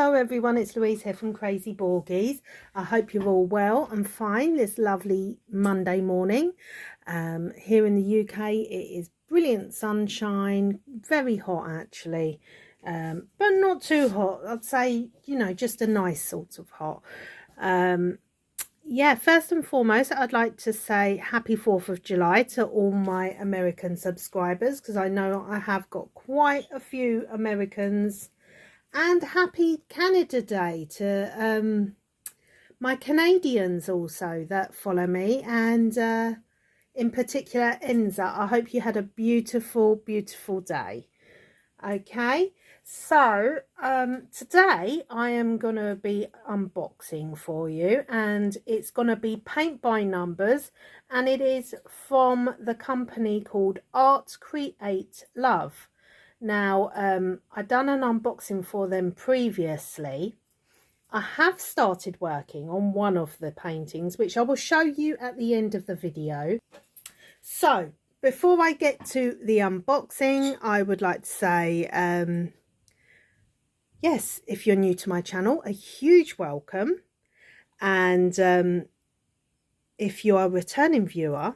Hello everyone, it's Louise here from Crazy Borgies. I hope you're all well and fine this lovely Monday morning. Here in the UK it is brilliant sunshine, very hot actually, but not too hot. I'd say, you know, just a nice sort of hot. Yeah, first and foremost, I'd like to say happy 4th of July to all my American subscribers, because I know I have got quite a few Americans. And happy Canada Day to my Canadians also that follow me, and in particular Enza. I hope you had a beautiful, beautiful day. Okay, so today I am going to be unboxing for you, and it's going to be paint by numbers, and it is from the company called Art Create Love. Now, I've done an unboxing for them previously. I have started working on one of the paintings, which I will show you at the end of the video. So, before I get to the unboxing, I would like to say, yes, if you're new to my channel, a huge welcome. And if you are a returning viewer,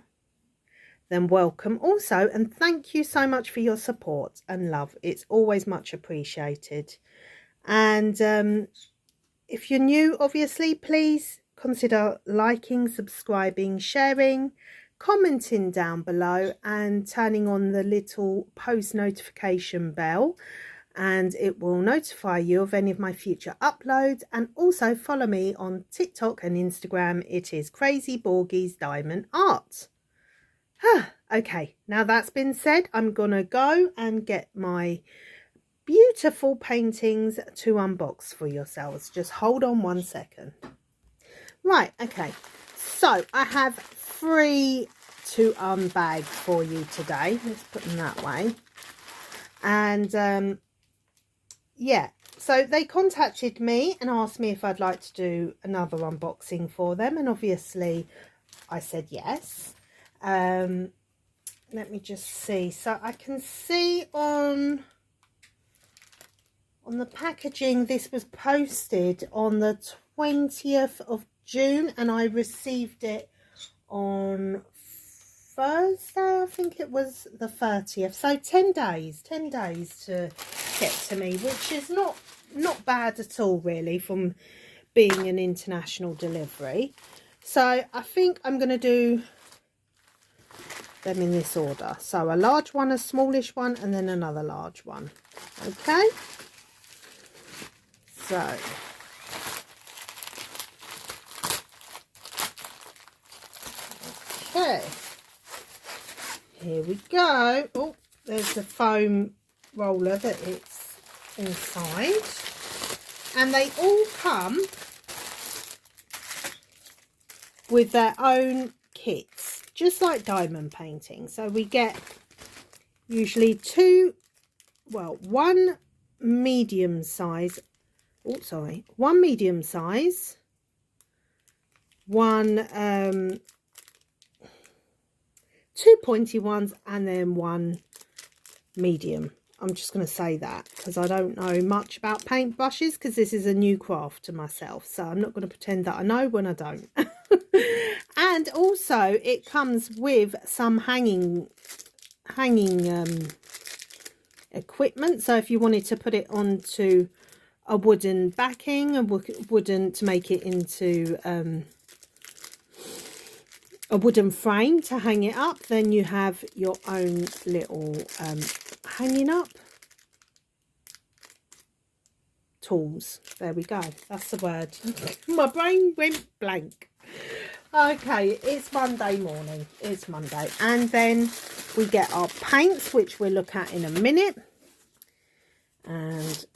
then welcome also, and thank you so much for your support and love. It's always much appreciated. And if you're new, obviously, please consider liking, subscribing, sharing, commenting down below, and turning on the little post notification bell, and it will notify you of any of my future uploads. And also follow me on TikTok and Instagram. It is Crazy Borgies Diamond Art. Okay, now that's been said, I'm gonna go and get my beautiful paintings to unbox for yourselves. Just hold on 1 second. Right, okay, so I have 3 to unbag for you today. Let's put them that way. And yeah, so they contacted me and asked me if I'd like to do another unboxing for them, and obviously I said yes. Let me just see, so I can see on the packaging this was posted on the 20th of June, and I received it on Thursday, I think it was the 30th, so 10 days to get to me, which is not bad at all really, from being an international delivery. So I think I'm going to do them in this order. So a large one, a smallish one, and then another large one. Okay, so okay, here we go. Oh, there's the foam roller that it's inside, and they all come with their own kits, just like diamond painting. So we get usually one medium size, one medium size, two pointy ones, and then one medium. I'm just going to say that because I don't know much about paint brushes, because this is a new craft to myself, so I'm not going to pretend that I know when I don't. And also it comes with some hanging equipment, so if you wanted to put it onto a wooden backing, to make it into a wooden frame to hang it up, then you have your own little hanging up tools. There we go, that's the word. My brain went blank. Okay, it's Monday morning, it's Monday, and then we get our paints, which we'll look at in a minute, and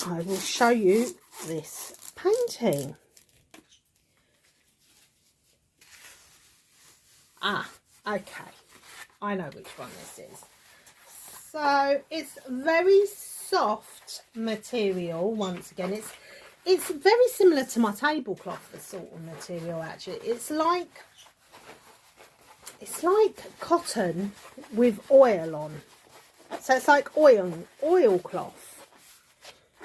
I will show you this painting. Okay, I know which one this is. So it's very soft material. Once again, it's very similar to my tablecloth, the sort of material. Actually, it's like cotton with oil on. So it's like oilcloth.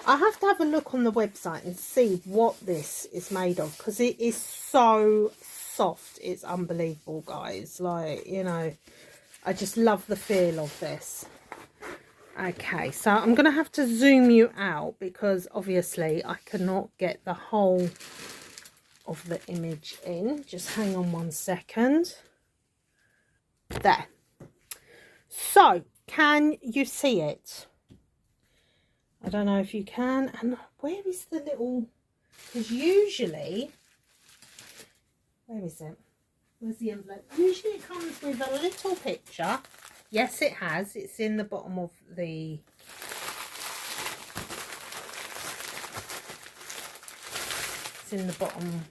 I have to have a look on the website and see what this is made of, because it is so soft. It's unbelievable, guys. Like, you know, I just love the feel of this. Okay, so I'm going to have to zoom you out because obviously I cannot get the whole of the image in. Just hang on 1 second. There. So, can you see it? I don't know if you can. And where is the little... Because usually... Where is it? Where's the envelope? Usually it comes with a little picture. Yes, it has. It's in the bottom of the... It's in the bottom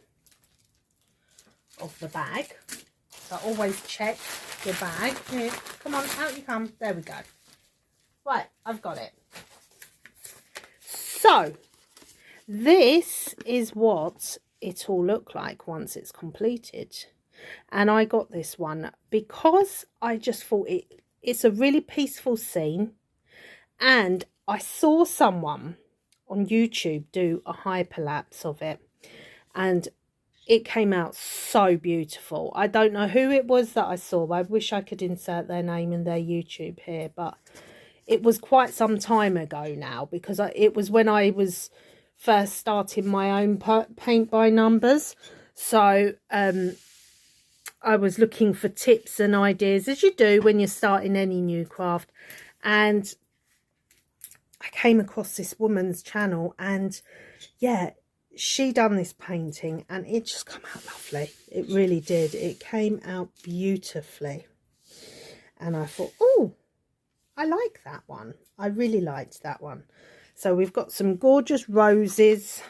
of the bag. So always check your bag. Here, come on, out you come. There we go. Right, I've got it. So, this is what it'll look like once it's completed. And I got this one because I just thought it's a really peaceful scene. And I saw someone on YouTube do a hyperlapse of it. And it came out so beautiful. I don't know who it was that I saw. I wish I could insert their name in their YouTube here. But it was quite some time ago now, because it was when I was first starting my own paint by numbers. So I was looking for tips and ideas, as you do when you're starting any new craft. And I came across this woman's channel, and yeah, she done this painting and it just come out lovely. It really did. It came out beautifully. And I thought, oh, I like that one. I really liked that one. So we've got some gorgeous roses.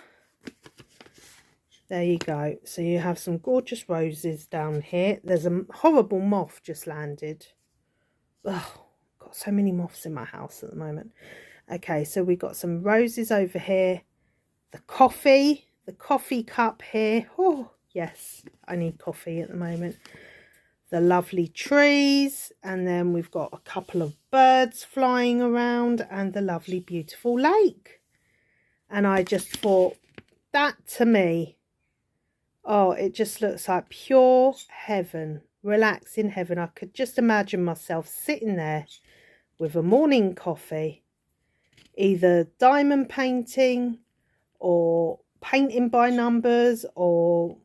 There you go. So you have some gorgeous roses down here. There's a horrible moth just landed. Oh, got so many moths in my house at the moment. Okay, so we've got some roses over here. The coffee cup here. Oh, yes, I need coffee at the moment. The lovely trees, and then we've got a couple of birds flying around, and the lovely beautiful lake. And I just thought, that to me, oh, it just looks like pure heaven, relaxing heaven. I could just imagine myself sitting there with a morning coffee, either diamond painting or painting by numbers or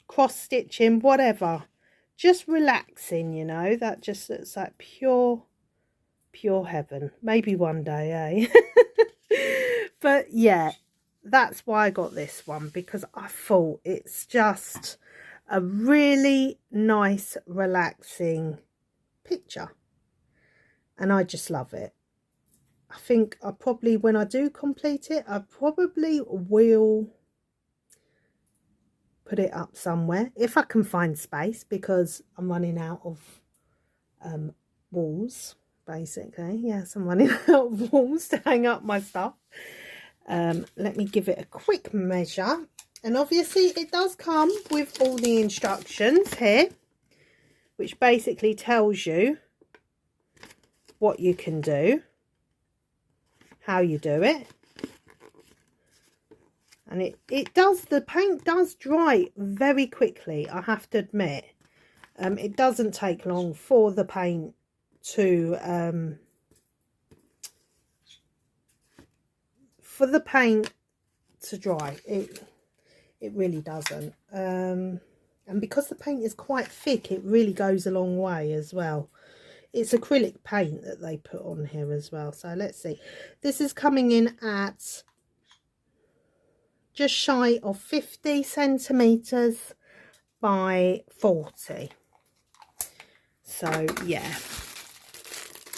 cross stitching, whatever. Just relaxing, you know. That just looks like pure heaven. Maybe one day, eh? But yeah, that's why I got this one, because I thought it's just a really nice, relaxing picture. And I just love it. I think I probably, when I do complete it, I probably will put it up somewhere if I can find space, because I'm running out of walls, basically. Yes, I'm running out of walls to hang up my stuff. Let me give it a quick measure. And obviously it does come with all the instructions here, which basically tells you what you can do, how you do it. And it does, the paint does dry very quickly, I have to admit. It doesn't take long for the paint to dry. It really doesn't. And because the paint is quite thick, it really goes a long way as well. It's acrylic paint that they put on here as well. So let's see. This is coming in at just shy of 50 centimetres by 40. So yeah.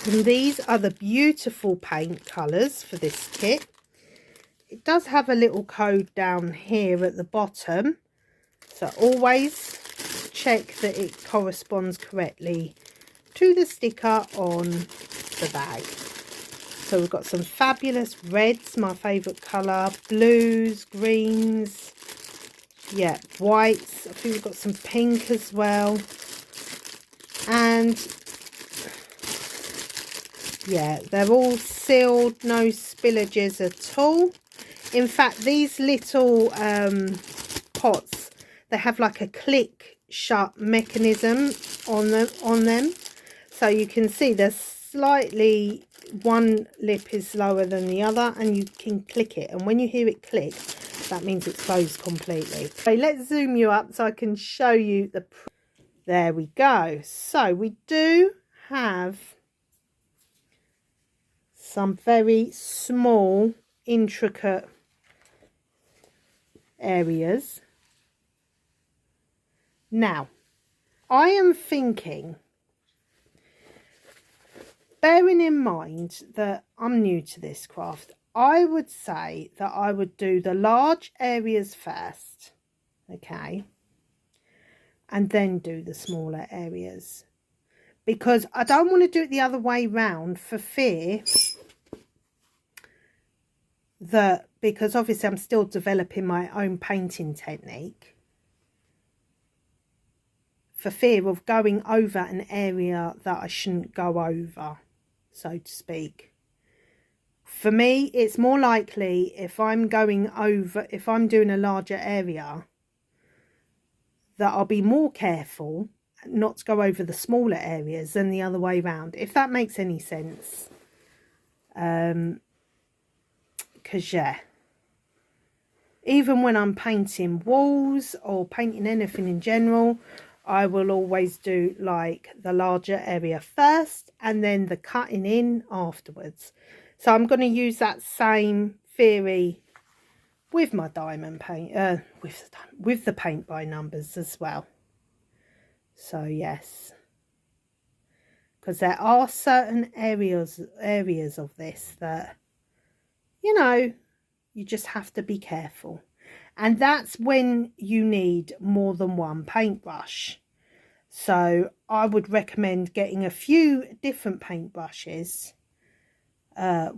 And these are the beautiful paint colours for this kit. It does have a little code down here at the bottom. So always check that it corresponds correctly to the sticker on the bag. So we've got some fabulous reds, my favourite colour, blues, greens, yeah, whites. I think we've got some pink as well. And yeah, they're all sealed, no spillages at all. In fact, these little pots, they have like a click shut mechanism on them. So you can see there's slightly, one lip is lower than the other, and you can click it. And when you hear it click, that means it's closed completely. Okay, let's zoom you up so I can show you the... There we go. So we do have some very small, intricate areas. Now, I am thinking, bearing in mind that I'm new to this craft, I would say that I would do the large areas first, okay, and then do the smaller areas, because I don't want to do it the other way round for fear that, because obviously I'm still developing my own painting technique, for fear of going over an area that I shouldn't go over, so to speak. For me, it's more likely if I'm going over, if I'm doing a larger area, that I'll be more careful not to go over the smaller areas than the other way around, if that makes any sense. Because yeah, even when I'm painting walls or painting anything in general, I will always do like the larger area first and then the cutting in afterwards. So I'm going to use that same theory with my diamond paint, with the paint by numbers as well. So yes, because there are certain areas of this that, you know, you just have to be careful. And that's when you need more than one paintbrush. So I would recommend getting a few different paintbrushes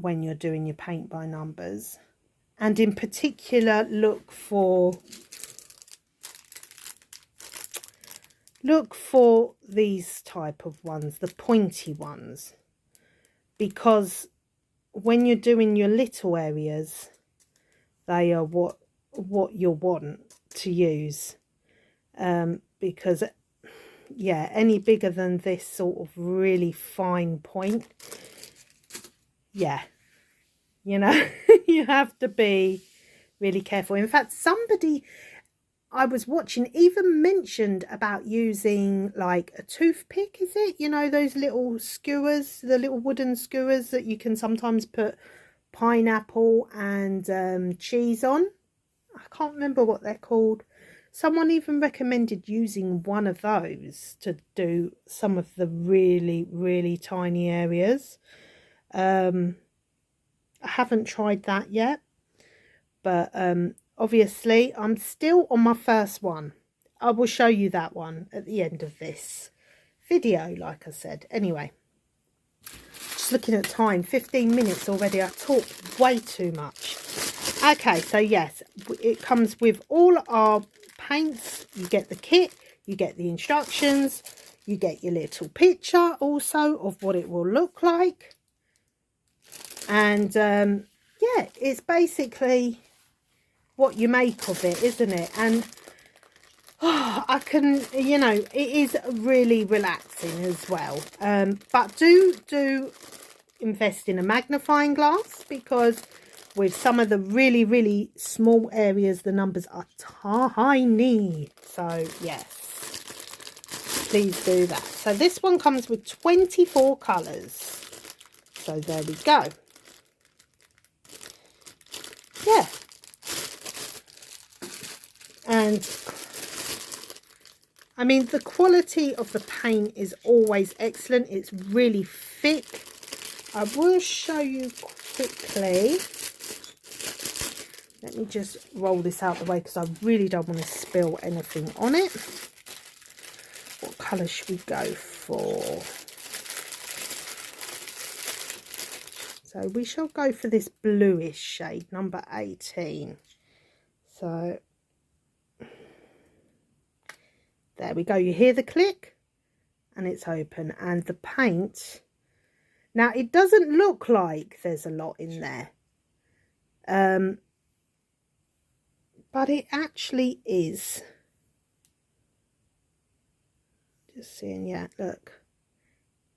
when you're doing your paint by numbers. And in particular, look for these type of ones, the pointy ones, because when you're doing your little areas, they are what you'll want to use, because yeah, any bigger than this sort of really fine point, yeah, you know, you have to be really careful. In fact, somebody I was watching even mentioned about using like a toothpick, is it? You know, those little skewers, the little wooden skewers that you can sometimes put pineapple and cheese on. I can't remember what they're called. Someone even recommended using one of those to do some of the really, really tiny areas. I haven't tried that yet, but obviously I'm still on my first one. I will show you that one at the end of this video, like I said. Anyway, just looking at time, 15 minutes already. I talk way too much. Okay, so yes, it comes with all our paints. You get the kit, you get the instructions, you get your little picture also of what it will look like. And yeah, it's basically what you make of it, isn't it? And oh, I can, you know, it is really relaxing as well. But do invest in a magnifying glass, because with some of the really, really small areas, the numbers are tiny. So yes, please do that. So this one comes with 24 colours. So there we go. Yeah. And I mean, the quality of the paint is always excellent. It's really thick. I will show you quickly. Let me just roll this out the way because I really don't want to spill anything on it. What colour should we go for? So we shall go for this bluish shade, number 18. So there we go. You hear the click and it's open. And the paint, now it doesn't look like there's a lot in there. but it actually is. Just seeing, yeah, look.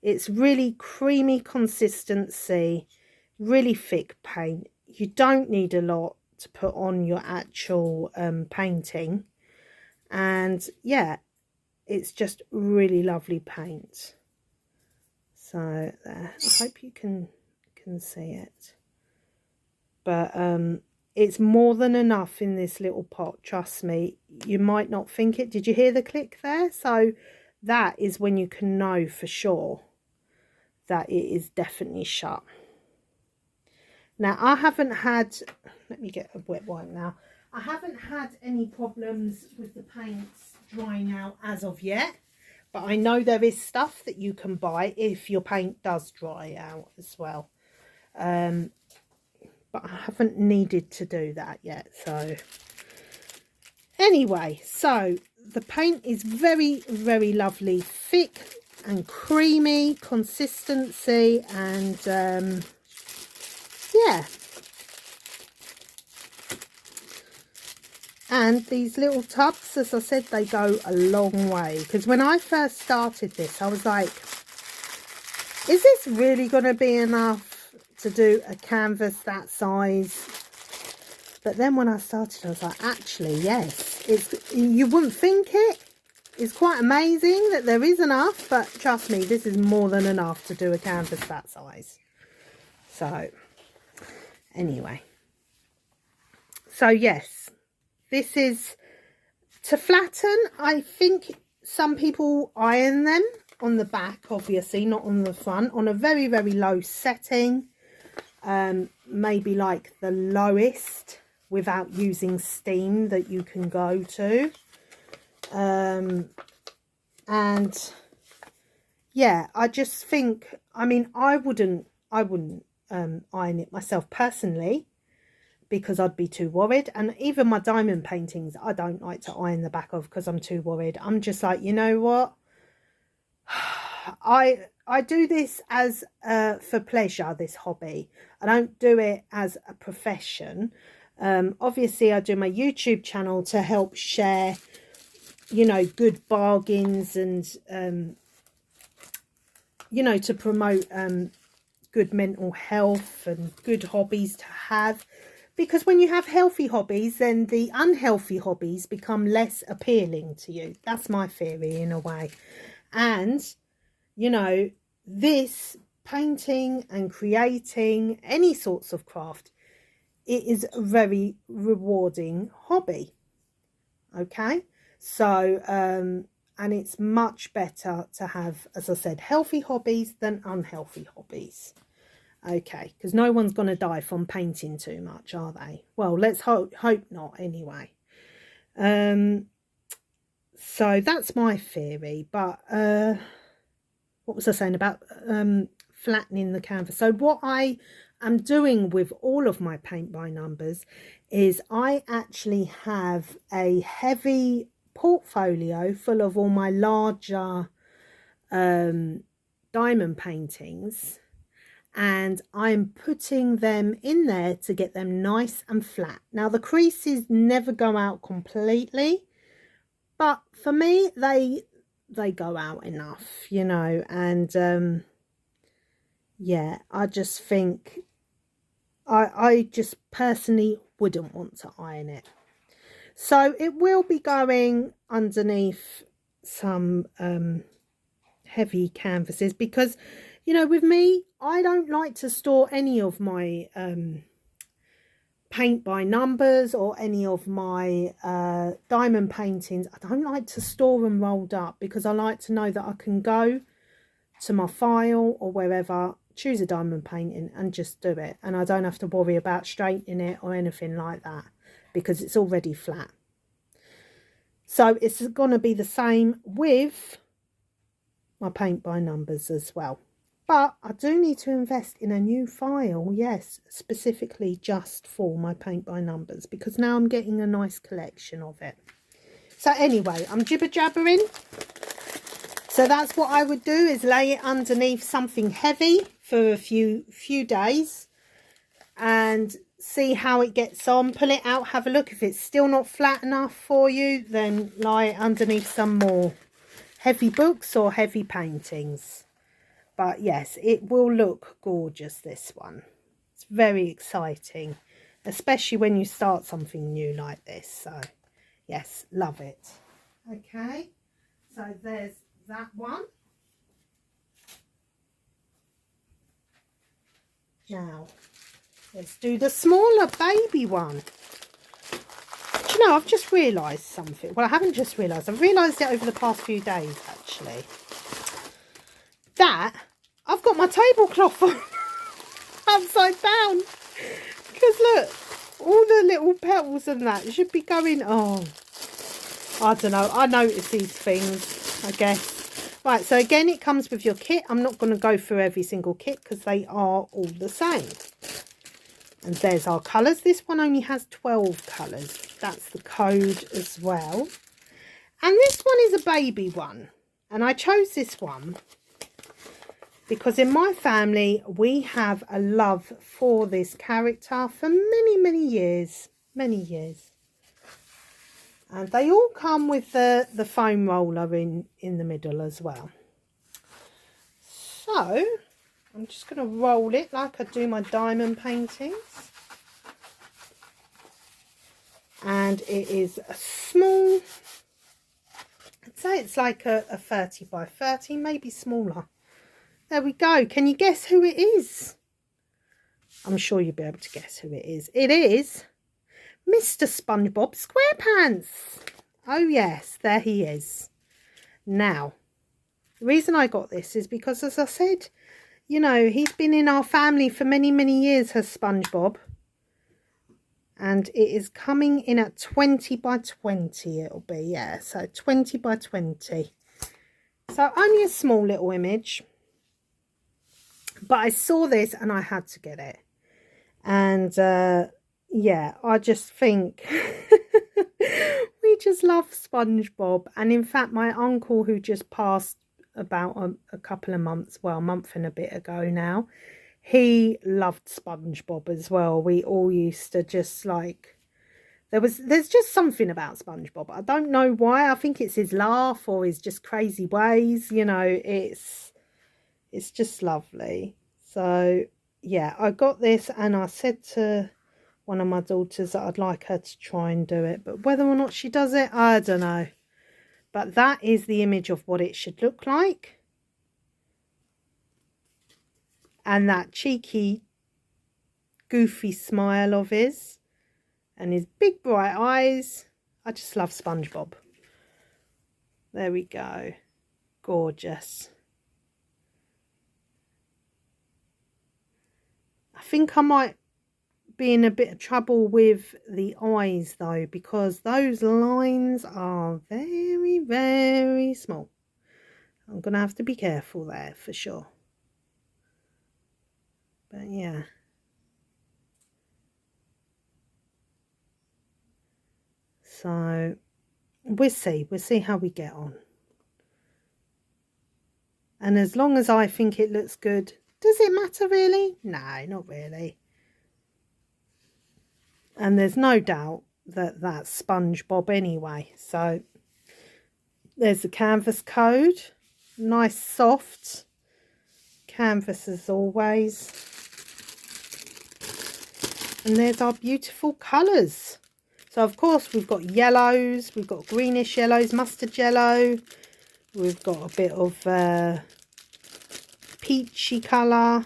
It's really creamy consistency, really thick paint. You don't need a lot to put on your actual painting. And yeah, it's just really lovely paint. So there, I hope you can see it. But it's more than enough in this little pot, trust me. You might not think it. Did you hear the click there? So that is when you can know for sure that it is definitely shut. Now I haven't had, let me get a wet wipe now. I haven't had any problems with the paints drying out as of yet, but I know there is stuff that you can buy if your paint does dry out as well. But I haven't needed to do that yet. So anyway, so the paint is very, very lovely, thick and creamy consistency, and yeah. And these little tubs, as I said, they go a long way, because when I first started this I was like, is this really going to be enough to do a canvas that size? But then when I started I was like, actually yes, it's, you wouldn't think it. It's quite amazing that there is enough, but trust me, this is more than enough to do a canvas that size. So anyway, so yes, this is to flatten. I think some people iron them on the back, obviously not on the front, on a very, very low setting, maybe like the lowest without using steam that you can go to. And yeah, I just think, I mean, I wouldn't iron it myself personally, because I'd be too worried. And even my diamond paintings, I don't like to iron the back of because I'm too worried. I'm just like, you know what, I do this as for pleasure, this hobby. I don't do it as a profession. Obviously I do my YouTube channel to help share, you know, good bargains and you know, to promote good mental health and good hobbies to have. Because when you have healthy hobbies, then the unhealthy hobbies become less appealing to you. That's my theory in a way. And, you know, this painting and creating any sorts of craft, it is a very rewarding hobby. Okay? So, and it's much better to have, as I said, healthy hobbies than unhealthy hobbies. Okay, because no one's going to die from painting too much, are they? Well, let's hope not anyway. So that's my theory. But what was I saying about flattening the canvas? So what I am doing with all of my paint by numbers is I actually have a heavy portfolio full of all my larger diamond paintings, and I'm putting them in there to get them nice and flat. Now the creases never go out completely, but for me they go out enough, you know. And yeah, I just think I just personally wouldn't want to iron it. So it will be going underneath some heavy canvases, because, you know, with me, I don't like to store any of my paint by numbers or any of my diamond paintings. I don't like to store them rolled up, because I like to know that I can go to my file or wherever, choose a diamond painting and just do it. And I don't have to worry about straightening it or anything like that, because it's already flat. So it's going to be the same with my paint by numbers as well. But I do need to invest in a new file, yes, specifically just for my paint by numbers, because now I'm getting a nice collection of it. So anyway, I'm jibber jabbering. So that's what I would do, is lay it underneath something heavy for a few days and see how it gets on, pull it out, have a look. If it's still not flat enough for you, then lie it underneath some more heavy books or heavy paintings. But yes, it will look gorgeous, this one. It's very exciting, especially when you start something new like this. So yes, love it. Okay, so there's that one. Now let's do the smaller baby one. Do you know, I've just realised something. Well, I haven't just realised. I've realised it over the past few days, actually. That I've got my tablecloth on upside down. Because look, all the little petals and that should be going... Oh, I don't know. I notice these things, I guess. Right, so again, it comes with your kit. I'm not going to go through every single kit because they are all the same. And there's our colours. This one only has 12 colours. That's the code as well. And this one is a baby one. And I chose this one because in my family, we have a love for this character for many, many years. Many years. And they all come with the foam roller in the middle as well. So, I'm just going to roll it like I do my diamond paintings. And it is a small, I'd say it's like a 30 by 30, maybe smaller. There we go. Can you guess who it is? I'm sure you'll be able to guess who it is. It is Mr. SpongeBob SquarePants. Oh yes, there he is. Now, the reason I got this is because, as I said, you know, he's been in our family for many, many years, has SpongeBob. And it is coming in at 20 by 20 it'll be, yeah. So 20 by 20. So only a small little image. But I saw this and I had to get it. And yeah, I just think we just love SpongeBob. And in fact, my uncle, who just passed about a couple of months, well, a month and a bit ago now, he loved SpongeBob as well. We all used to just like, there's just something about SpongeBob. I don't know why. I think it's his laugh or his just crazy ways. You know, it's just lovely. So yeah, I got this and I said to one of my daughters that I'd like her to try and do it, but whether or not she does it, I don't know. But that is the image of what it should look like. And that cheeky, goofy smile of his. And his big bright eyes. I just love SpongeBob. There we go. Gorgeous. I think I might be in a bit of trouble with the eyes though, because those lines are very, very small. I'm going to have to be careful there for sure. But yeah. So we'll see how we get on. And as long as I think it looks good, does it matter really? No, not really. And there's no doubt that that's SpongeBob anyway. So there's the canvas code. Nice soft canvas as always. And there's our beautiful colours. So of course we've got yellows, we've got greenish yellows, mustard yellow. We've got a bit of peachy colour.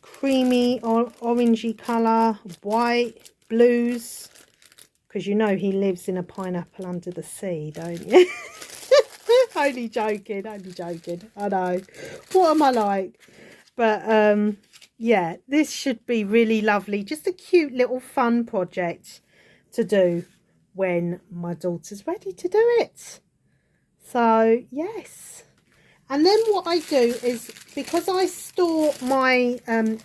Creamy or orangey colour, white, blues, because you know he lives in a pineapple under the sea, don't you? Only joking, I know. What am I like? But yeah, this should be really lovely. Just a cute little fun project to do when my daughter's ready to do it. So yes. And then what I do is, because I store my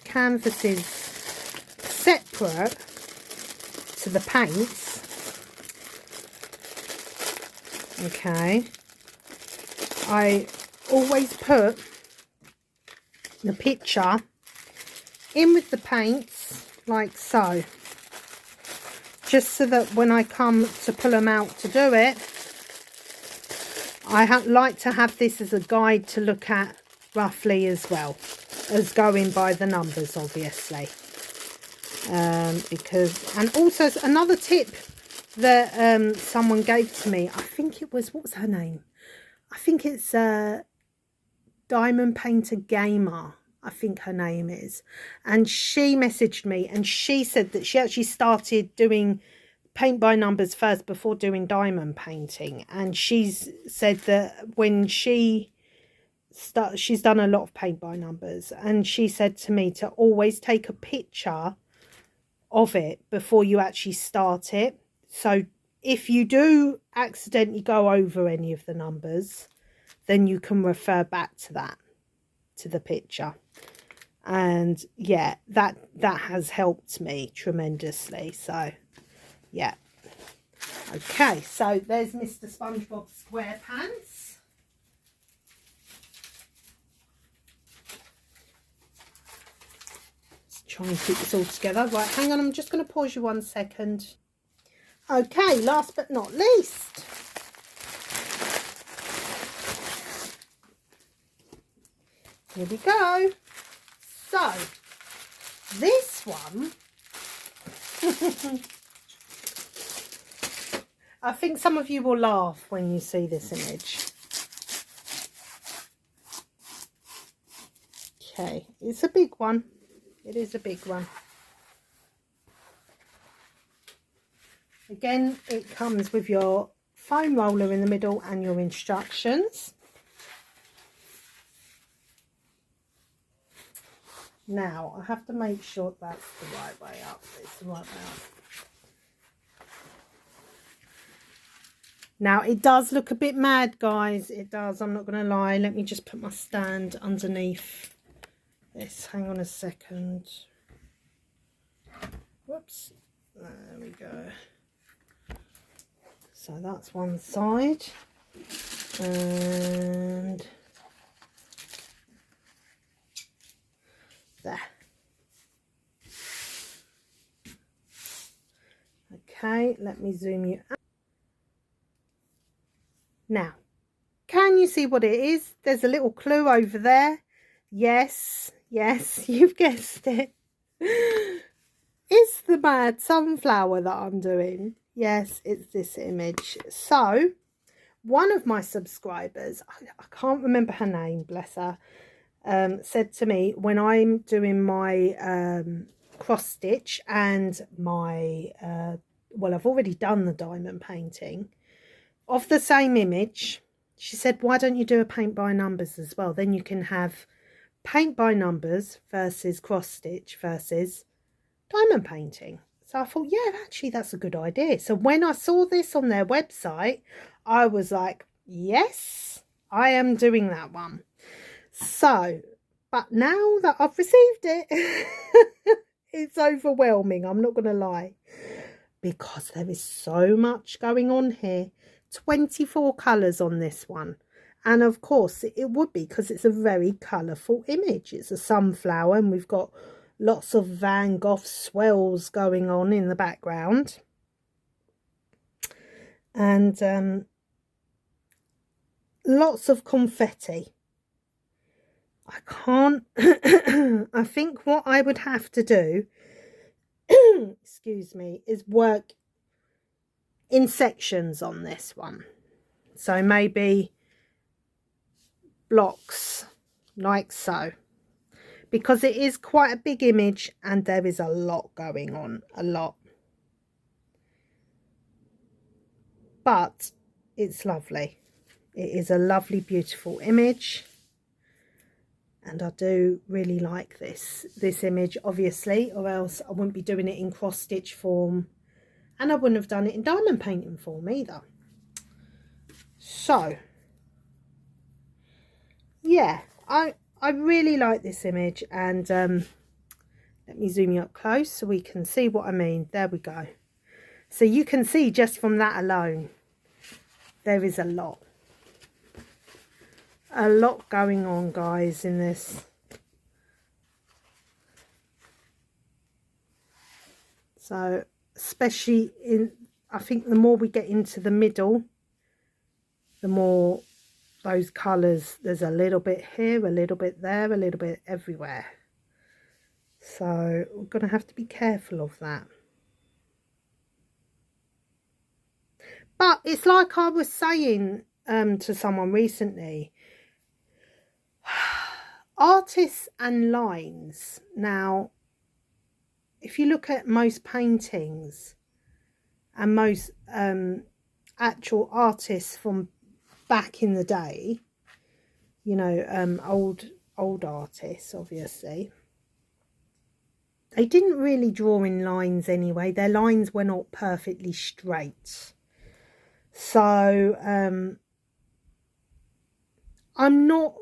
canvases separate to the paints, okay, I always put the picture in with the paints like so, just so that when I come to pull them out to do it, I like to have this as a guide to look at roughly, as well as going by the numbers, obviously. Because, and also another tip that someone gave to me, I think it was, what's her name? I think it's Diamond Painter Gamer, I think her name is. And she messaged me and she said that she actually started doing paint by numbers first before doing diamond painting. And she's said that when she's done a lot of paint by numbers, and she said to me to always take a picture of it before you actually start it. So if you do accidentally go over any of the numbers, then you can refer back to that, to the picture. And yeah, that has helped me tremendously. So yeah. Okay, so there's Mr. SpongeBob SquarePants. Let's try and keep this all together. Right, hang on, I'm just going to pause you 1 second. Okay, last but not least, here we go. So, this one, I think some of you will laugh when you see this image. Okay, it's a big one. It is a big one. Again, it comes with your foam roller in the middle and your instructions. Now, I have to make sure that's the right way up. It's the right way up. Now, it does look a bit mad, guys. It does, I'm not going to lie. Let me just put my stand underneath this. Hang on a second. Whoops. There we go. So that's one side. And there. Okay, let me zoom you out. Now, can you see what it is? There's a little clue over there. Yes, you've guessed it. It's the mad sunflower that I'm doing. Yes, it's this image. So, one of my subscribers, I can't remember her name, bless her, said to me, when I'm doing my cross stitch and my, well, I've already done the diamond painting, of the same image, she said, why don't you do a paint by numbers as well? Then you can have paint by numbers versus cross stitch versus diamond painting. So I thought, yeah, actually, that's a good idea. So when I saw this on their website, I was like, yes, I am doing that one. So, but now that I've received it, it's overwhelming. I'm not going to lie, because there is so much going on here. 24 colours on this one. And of course, it would be because it's a very colourful image. It's a sunflower and we've got lots of Van Gogh swells going on in the background. And lots of confetti. I can't... I think what I would have to do, excuse me, is work in sections on this one. So maybe blocks like so. Because it is quite a big image and there is a lot going on, a lot. But it's lovely. It is a lovely, beautiful image. And I do really like this image, obviously, or else I wouldn't be doing it in cross stitch form. And I wouldn't have done it in diamond painting form either. So, yeah, I really like this image, and let me zoom you up close so we can see what I mean. There we go. So you can see just from that alone, there is a lot going on, guys, in this. So especially I think the more we get into the middle, the more those colours, there's a little bit here, a little bit there, a little bit everywhere. So we're going to have to be careful of that. But it's like I was saying to someone recently, artists and lines. Now, if you look at most paintings and most actual artists from back in the day, you know, old artists, obviously, they didn't really draw in lines anyway. Their lines were not perfectly straight. So I'm not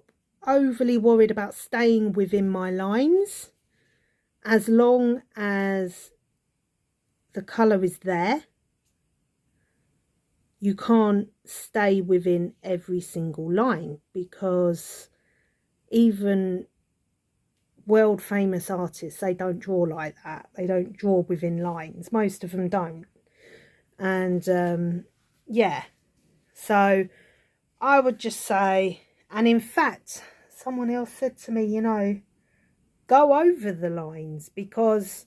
overly worried about staying within my lines as long as the colour is there. You can't stay within every single line, because even world famous artists, they don't draw like that. They don't draw within lines. Most of them don't. And yeah, so I would just say, and in fact someone else said to me, you know, go over the lines, because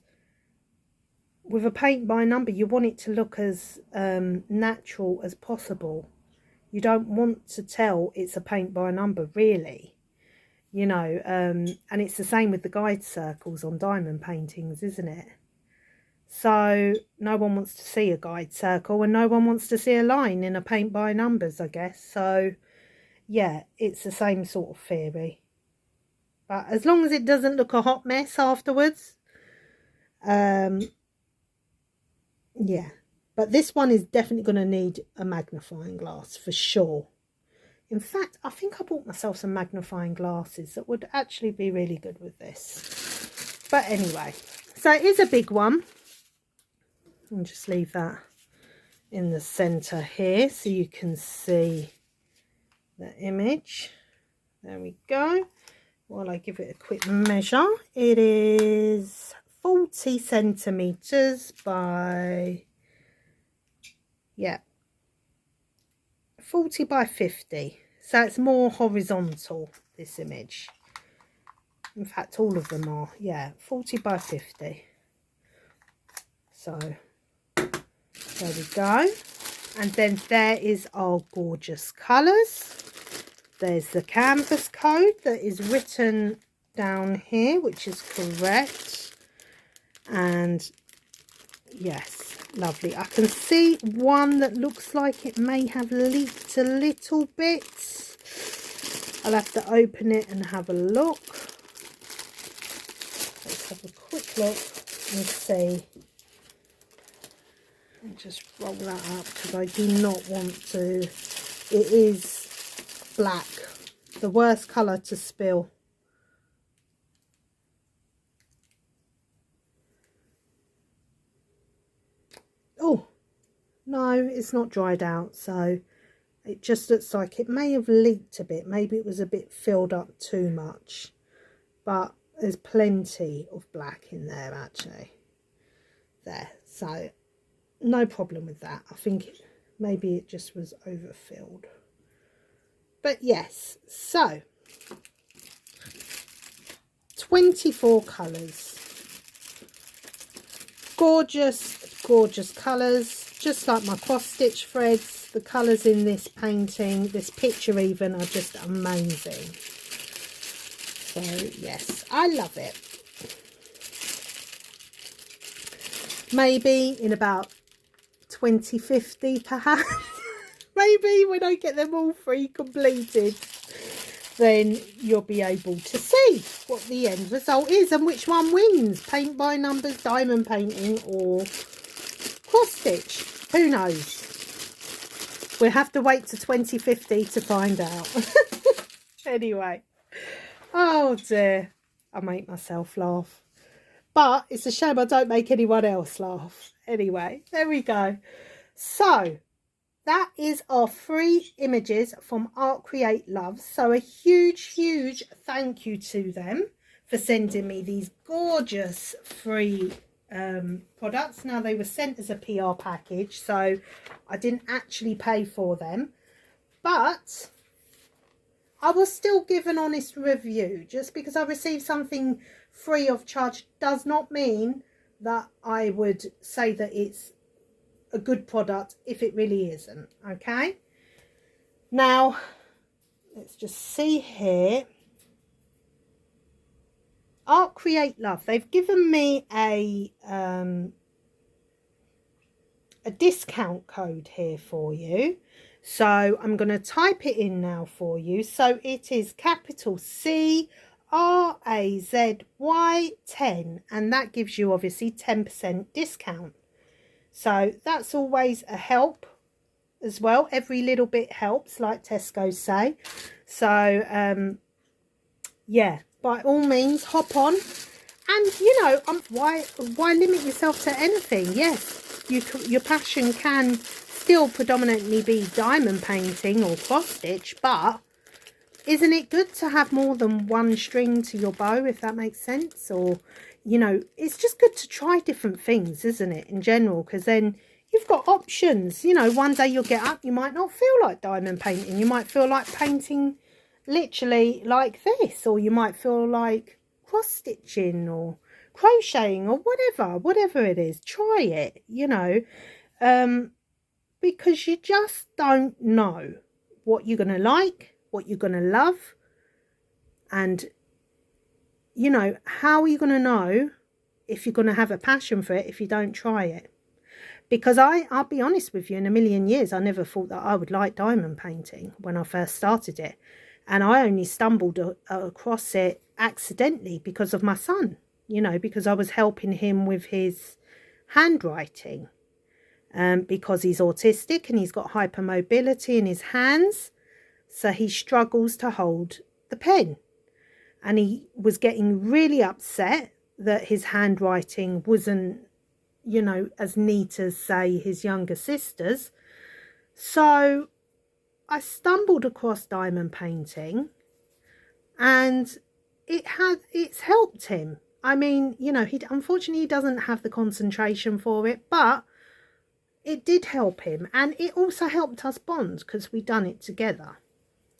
with a paint by number you want it to look as natural as possible. You don't want to tell it's a paint by number, really, you know. And it's the same with the guide circles on diamond paintings, isn't it? So no one wants to see a guide circle, and no one wants to see a line in a paint by numbers, I guess. So yeah, it's the same sort of theory. But as long as it doesn't look a hot mess afterwards, yeah. But this one is definitely going to need a magnifying glass for sure. In fact, I think I bought myself some magnifying glasses that would actually be really good with this. But anyway, so it is a big one. I'll just leave that in the center here so you can see the image. There we go. While I give it a quick measure, it is 40 centimeters by, yeah, 40 by 50. So it's more horizontal, this image. In fact, all of them are, yeah, 40 by 50. So there we go. And then there is our gorgeous colours. There's the canvas code that is written down here, which is correct. And yes, lovely. I can see one that looks like it may have leaked a little bit. I'll have to open it and have a look. Let's have a quick look and see. And just roll that up, because I do not want to. It is black, the worst colour to spill. Oh no, it's not dried out, so it just looks like it may have leaked a bit. Maybe it was a bit filled up too much, but there's plenty of black in there actually there, so no problem with that. I think maybe it just was overfilled. But yes, so 24 colours. Gorgeous, gorgeous colours. Just like my cross stitch threads, the colours in this painting, this picture even, are just amazing. So yes, I love it. Maybe in about 2050 perhaps. Maybe when I get them all 3 completed, then you'll be able to see what the end result is and which one wins. Paint by numbers, diamond painting, or cross stitch. Who knows? We'll have to wait to 2050 to find out. Anyway. Oh dear. I make myself laugh. But it's a shame I don't make anyone else laugh. Anyway, there we go. So that is our 3 images from Art Create Loves. So a huge thank you to them for sending me these gorgeous 3 products. Now, they were sent as a PR package, so I didn't actually pay for them, but I will still give an honest review. Just because I received something free of charge does not mean that I would say that it's a good product if it really isn't. Okay, now let's just see here. Art Create Love, they've given me a discount code here for you, so I'm going to type it in now for you. So it is capital CRAZY 10, and that gives you obviously 10% discount. So that's always a help as well. Every little bit helps, like Tesco say. So yeah, by all means, hop on. And you know, why limit yourself to anything? Yes, your passion can still predominantly be diamond painting or cross stitch, but isn't it good to have more than one string to your bow, if that makes sense? Or, you know, it's just good to try different things, isn't it, in general? Because then you've got options. You know, one day you'll get up, you might not feel like diamond painting. You might feel like painting literally like this, or you might feel like cross stitching or crocheting or whatever it is. Try it, you know, because you just don't know what you're going to like, what you're going to love, and you know, how are you going to know if you're going to have a passion for it if you don't try it? Because I'll be honest with you, in a million years I never thought that I would like diamond painting when I first started it, and I only stumbled across it accidentally because of my son, you know, because I was helping him with his handwriting, because he's autistic and he's got hypermobility in his hands, so he struggles to hold the pen, and he was getting really upset that his handwriting wasn't, you know, as neat as say his younger sister's. So I stumbled across diamond painting, and it's helped him. I mean, you know, unfortunately he doesn't have the concentration for it, but it did help him, and it also helped us bond because we done it together.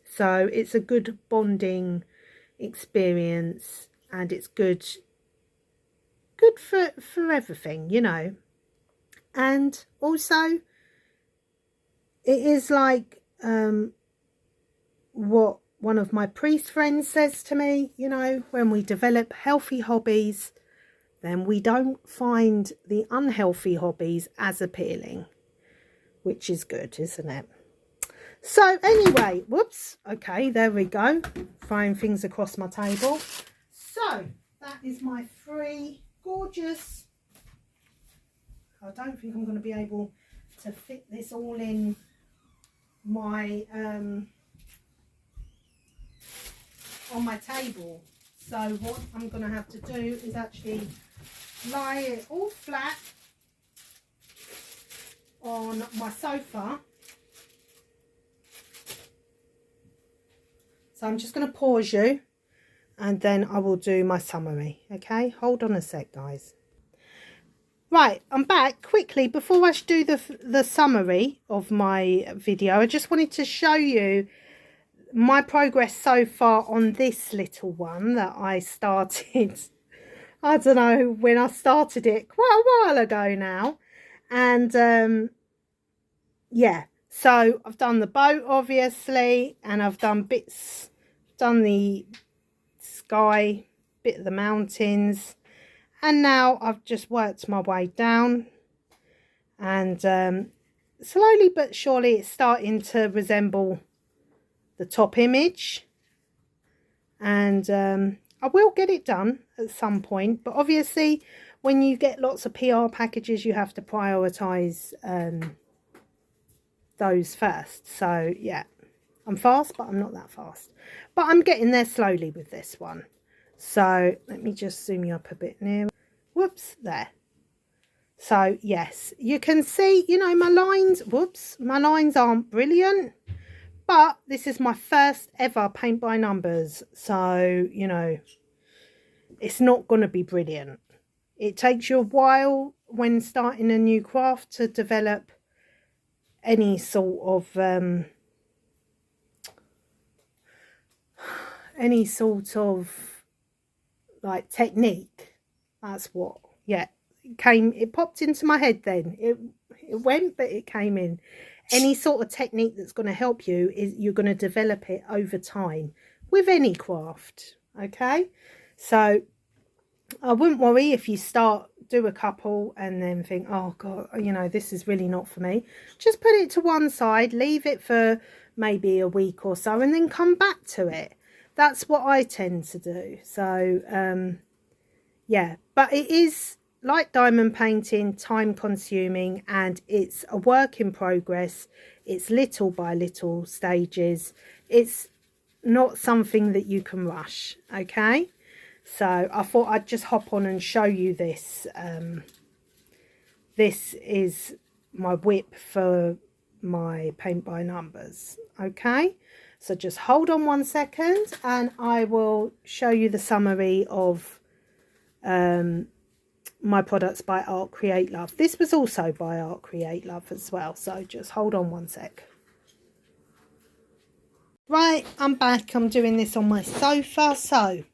So it's a good bonding experience, and it's good for everything, you know. And also it is like what one of my priest friends says to me, you know, when we develop healthy hobbies, then we don't find the unhealthy hobbies as appealing, which is good, isn't it? So anyway, whoops, okay, there we go, throwing things across my table. So that is my three gorgeous, I don't think I'm going to be able to fit this all in my on my table, so what I'm going to have to do is actually lie it all flat on my sofa. So I'm just going to pause you, and then I will do my summary. Okay, hold on a sec, guys. Right, I'm back. Quickly, before I do the summary of my video, I just wanted to show you my progress so far on this little one that I started. I don't know when I started it, quite a while ago now. And yeah, so I've done the boat obviously, and I've done bits, done the sky, bit of the mountains, and now I've just worked my way down, and slowly but surely it's starting to resemble the top image, and I will get it done at some point. But obviously when you get lots of PR packages, you have to prioritize those first. So yeah, I'm fast, but I'm not that fast, but I'm getting there slowly with this one. So let me just zoom you up a bit nearer. Whoops, there. So yes, you can see, you know, my lines, whoops, my lines aren't brilliant, but this is my first ever paint by numbers, so you know, it's not going to be brilliant. It takes you a while when starting a new craft to develop any sort of like technique. That's what, yeah, it popped into my head then. It went, but it came in. Any sort of technique that's going to help you, is you're going to develop it over time with any craft. Okay, so I wouldn't worry if you do a couple and then think, oh god, you know, this is really not for me. Just put it to one side, leave it for maybe a week or so, and then come back to it. That's what I tend to do. So yeah, but it is, like diamond painting, time consuming, and it's a work in progress. It's little by little stages. It's not something that you can rush. Okay, so I thought I'd just hop on and show you this. This is my whip for my paint by numbers. Okay, so just hold on 1 second and I will show you the summary of my products by Art Create Love. This was also by Art Create Love as well, so just hold on 1 sec. Right, I'm back. I'm doing this on my sofa. So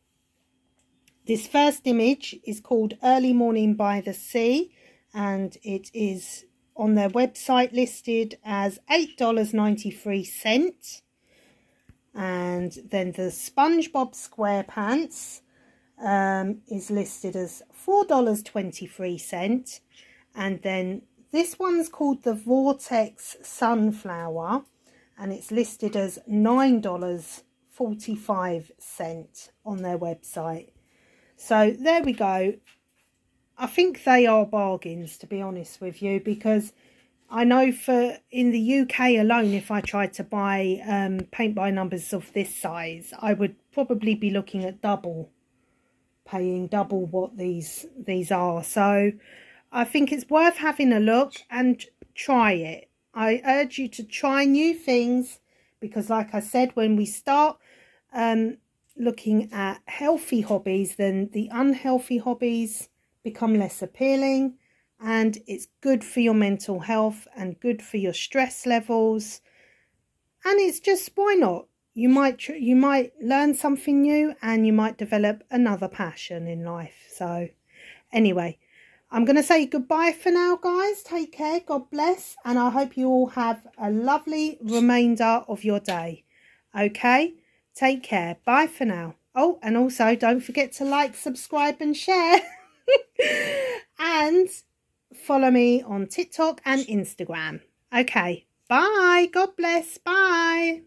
this first image is called Early Morning by the Sea, and it is on their website listed as $8.93. And then the SpongeBob SquarePants is listed as $4.23. And then this one's called the Vortex Sunflower, and it's listed as $9.45 on their website. So there we go. I think they are bargains, to be honest with you, because I know in the UK alone, if I tried to buy paint by numbers of this size, I would probably be looking at paying double what these are. So I think it's worth having a look and try it. I urge you to try new things, because like I said, when we start looking at healthy hobbies, then the unhealthy hobbies become less appealing, and it's good for your mental health and good for your stress levels. And it's just, why not? You might learn something new, and you might develop another passion in life. So anyway, I'm going to say goodbye for now, guys. Take care. God bless. And I hope you all have a lovely remainder of your day. Okay? Take care. Bye for now. Oh, and also don't forget to like, subscribe and share. And follow me on TikTok and Instagram. Okay. Bye. God bless. Bye.